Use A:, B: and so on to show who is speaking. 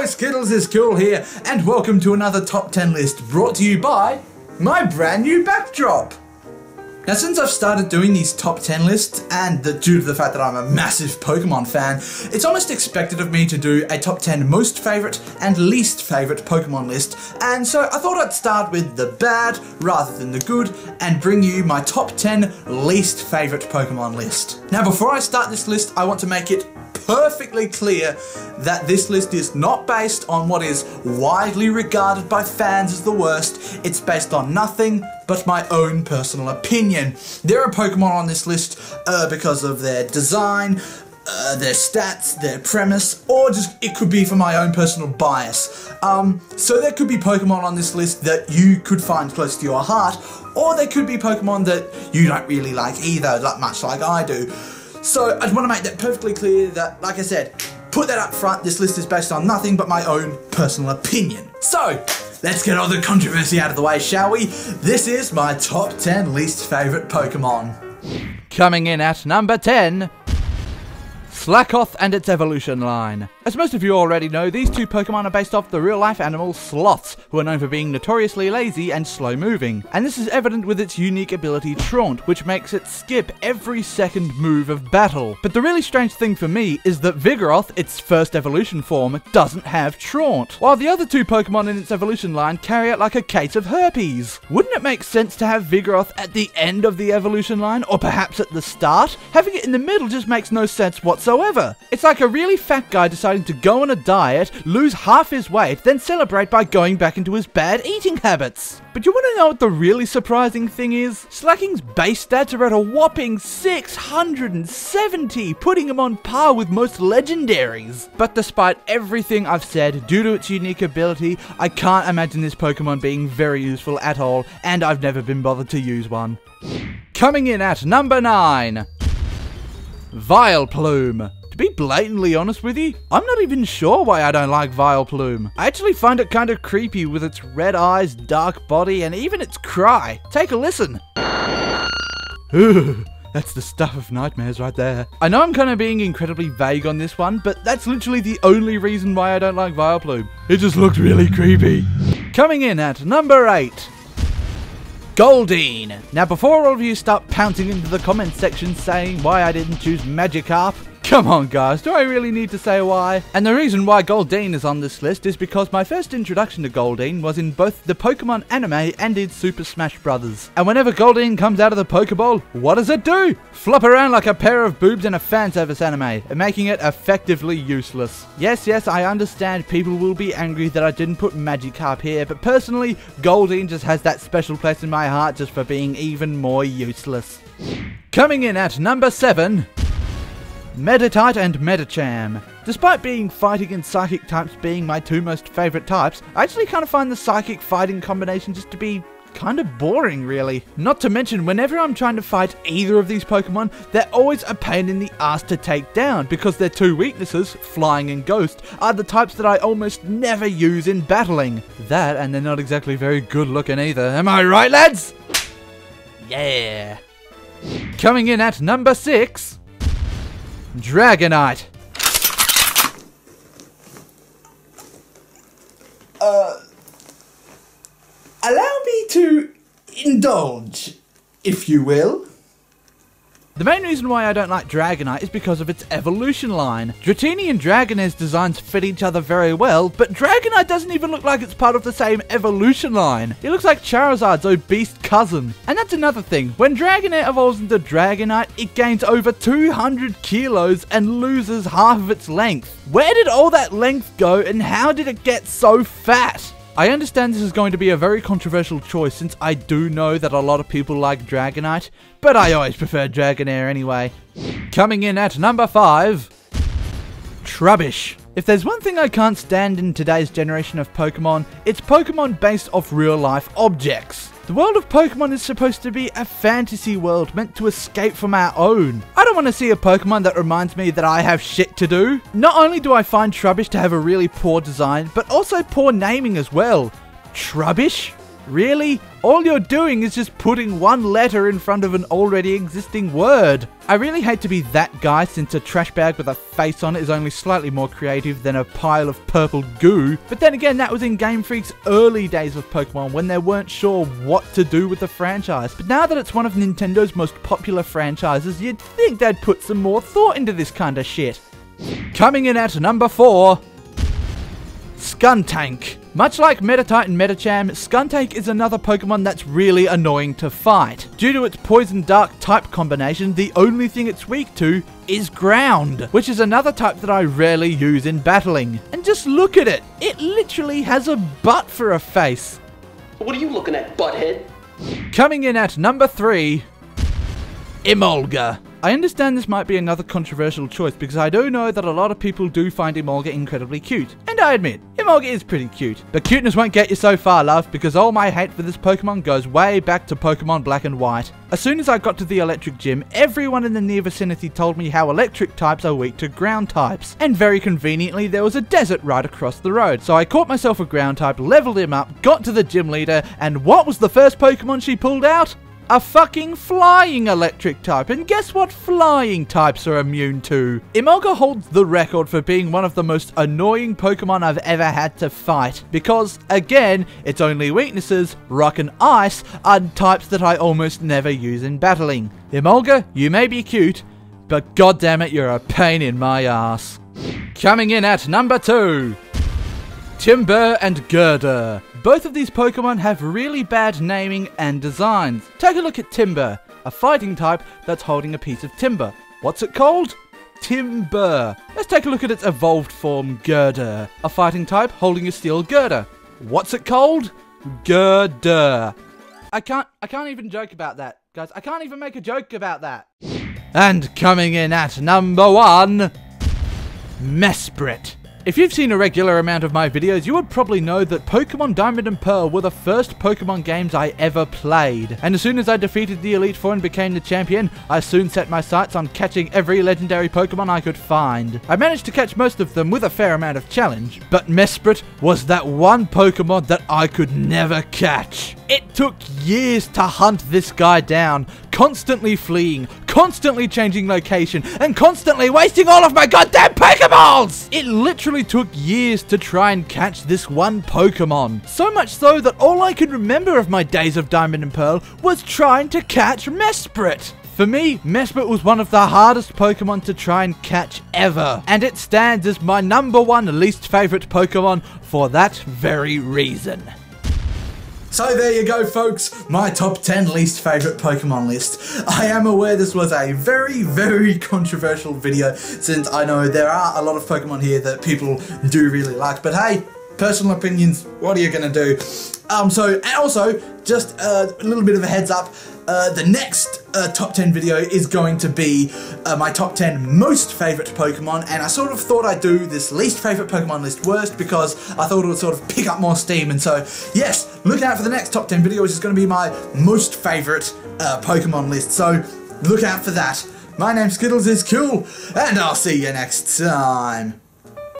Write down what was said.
A: Skittles is cool here, and welcome to another top 10 list brought to you by my brand new backdrop. Now, since I've started doing these top 10 lists, and due to the fact that I'm a massive Pokemon fan, it's almost expected of me to do a top 10 most favourite and least favourite Pokemon list, and so I thought I'd start with the bad rather than the good, and bring you my top 10 least favourite Pokemon list. Now, before I start this list, I want to make it perfectly clear that this list is not based on what is widely regarded by fans as the worst. It's based on nothing but my own personal opinion. There are Pokemon on this list because of their design, their stats, their premise, or just it could be for my own personal bias. So there could be Pokemon on this list that you could find close to your heart, or there could be Pokemon that you don't really like either, much like I do. So I just want to make that perfectly clear that, like I said, put that up front, this list is based on nothing but my own personal opinion. So, let's get all the controversy out of the way, shall we? This is my top 10 least favourite Pokemon.
B: Coming in at number 10, Scykoh and its evolution line. As most of you already know, these two Pokemon are based off the real-life animal sloths, who are known for being notoriously lazy and slow-moving. And this is evident with its unique ability Taunt, which makes it skip every second move of battle. But the really strange thing for me is that Vigoroth, its first evolution form, doesn't have Taunt, while the other two Pokemon in its evolution line carry it like a case of herpes. Wouldn't it make sense to have Vigoroth at the end of the evolution line, or perhaps at the start? Having it in the middle just makes no sense whatsoever. It's like a really fat guy deciding to go on a diet, lose half his weight, then celebrate by going back into his bad eating habits. But you want to know what the really surprising thing is? Slacking's base stats are at a whopping 670, putting him on par with most legendaries. But despite everything I've said, due to its unique ability, I can't imagine this Pokemon being very useful at all, and I've never been bothered to use one. Coming in at number 9, Vileplume. To be blatantly honest with you, I'm not even sure why I don't like Vileplume. I actually find it kind of creepy with its red eyes, dark body, and even its cry. Take a listen. That's the stuff of nightmares right there. I know I'm kind of being incredibly vague on this one, but that's literally the only reason why I don't like Vileplume. It just looked really creepy. Coming in at number 8, Goldeen. Now, before all of you start pouncing into the comment section saying why I didn't choose Magikarp, come on guys, do I really need to say why? And the reason why Goldeen is on this list is because my first introduction to Goldeen was in both the Pokemon anime and in Super Smash Bros. And whenever Goldeen comes out of the Pokeball, what does it do? Flop around like a pair of boobs in a fanservice anime, making it effectively useless. Yes, I understand people will be angry that I didn't put Magikarp here, but personally, Goldeen just has that special place in my heart just for being even more useless. Coming in at number 7, Meditite and Medicham. Despite being fighting and psychic types being my two most favourite types, I actually kind of find the psychic fighting combination just to be kind of boring, really. Not to mention, whenever I'm trying to fight either of these Pokemon, they're always a pain in the ass to take down, because their two weaknesses, Flying and Ghost, are the types that I almost never use in battling. That, and they're not exactly very good looking either. Am I right, lads? Yeah. Coming in at number 6, Dragonite.
A: Allow me to indulge, if you will.
B: The main reason why I don't like Dragonite is because of its evolution line. Dratini and Dragonair's designs fit each other very well, but Dragonite doesn't even look like it's part of the same evolution line. It looks like Charizard's obese cousin. And that's another thing, when Dragonair evolves into Dragonite, it gains over 200 kilos and loses half of its length. Where did all that length go, and how did it get so fat? I understand this is going to be a very controversial choice, since I do know that a lot of people like Dragonite, but I always prefer Dragonair anyway. Coming in at number 5, Trubbish. If there's one thing I can't stand in today's generation of Pokemon, it's Pokemon based off real-life objects. The world of Pokemon is supposed to be a fantasy world meant to escape from our own. I don't want to see a Pokemon that reminds me that I have shit to do. Not only do I find Trubbish to have a really poor design, but also poor naming as well. Trubbish? Really? All you're doing is just putting one letter in front of an already existing word. I really hate to be that guy, since a trash bag with a face on it is only slightly more creative than a pile of purple goo. But then again, that was in Game Freak's early days of Pokemon, when they weren't sure what to do with the franchise. But now that it's one of Nintendo's most popular franchises, you'd think they'd put some more thought into this kind of shit. Coming in at number 4, Skuntank. Much like Meditite and Medicham, Skuntank is another Pokemon that's really annoying to fight. Due to its Poison-Dark type combination, the only thing it's weak to is Ground, which is another type that I rarely use in battling. And just look at it, it literally has a butt for a face.
C: What are you looking at, butthead?
B: Coming in at number 3, Emolga. I understand this might be another controversial choice, because I do know that a lot of people do find Emolga incredibly cute. And I admit, Emolga is pretty cute. But cuteness won't get you so far, love, because all my hate for this Pokemon goes way back to Pokemon Black and White. As soon as I got to the electric gym, everyone in the near vicinity told me how electric types are weak to ground types. And very conveniently, there was a desert right across the road. So I caught myself a ground type, leveled him up, got to the gym leader, and what was the first Pokemon she pulled out? A fucking flying electric type, and guess what flying types are immune to? Emolga holds the record for being one of the most annoying Pokemon I've ever had to fight, because, again, its only weaknesses, Rock and Ice, are types that I almost never use in battling. Emolga, you may be cute, but goddammit, you're a pain in my ass. Coming in at number 2, Timburr and Gurdurr. Both of these Pokemon have really bad naming and designs. Take a look at Timburr, a fighting type that's holding a piece of timber. What's it called? Timburr. Let's take a look at its evolved form, Gurdurr, a fighting type holding a steel girder. What's it called? Gurdurr. I can't even joke about that, guys. I can't even make a joke about that. And coming in at number 1, Mesprit. If you've seen a regular amount of my videos, you would probably know that Pokemon Diamond and Pearl were the first Pokemon games I ever played. And as soon as I defeated the Elite Four and became the champion, I soon set my sights on catching every legendary Pokemon I could find. I managed to catch most of them with a fair amount of challenge, but Mesprit was that one Pokemon that I could never catch. It took years to hunt this guy down, constantly fleeing, constantly changing location, and constantly wasting all of my goddamn Pokeballs! It literally took years to try and catch this one Pokemon. So much so that all I can remember of my days of Diamond and Pearl was trying to catch Mesprit. For me, Mesprit was one of the hardest Pokemon to try and catch ever, and it stands as my number 1 least favourite Pokemon for that very reason.
A: So there you go, folks, my top 10 least favourite Pokemon list. I am aware this was a very, very controversial video, since I know there are a lot of Pokemon here that people do really like, but hey, personal opinions, what are you going to do? And also, just a little bit of a heads up, the next top 10 video is going to be my top 10 most favourite Pokemon, and I sort of thought I'd do this least favourite Pokemon list worst because I thought it would sort of pick up more steam, and so yes, look out for the next top 10 video, which is going to be my most favourite Pokemon list, so look out for that. My name's Skittles is cool, and I'll see you next time.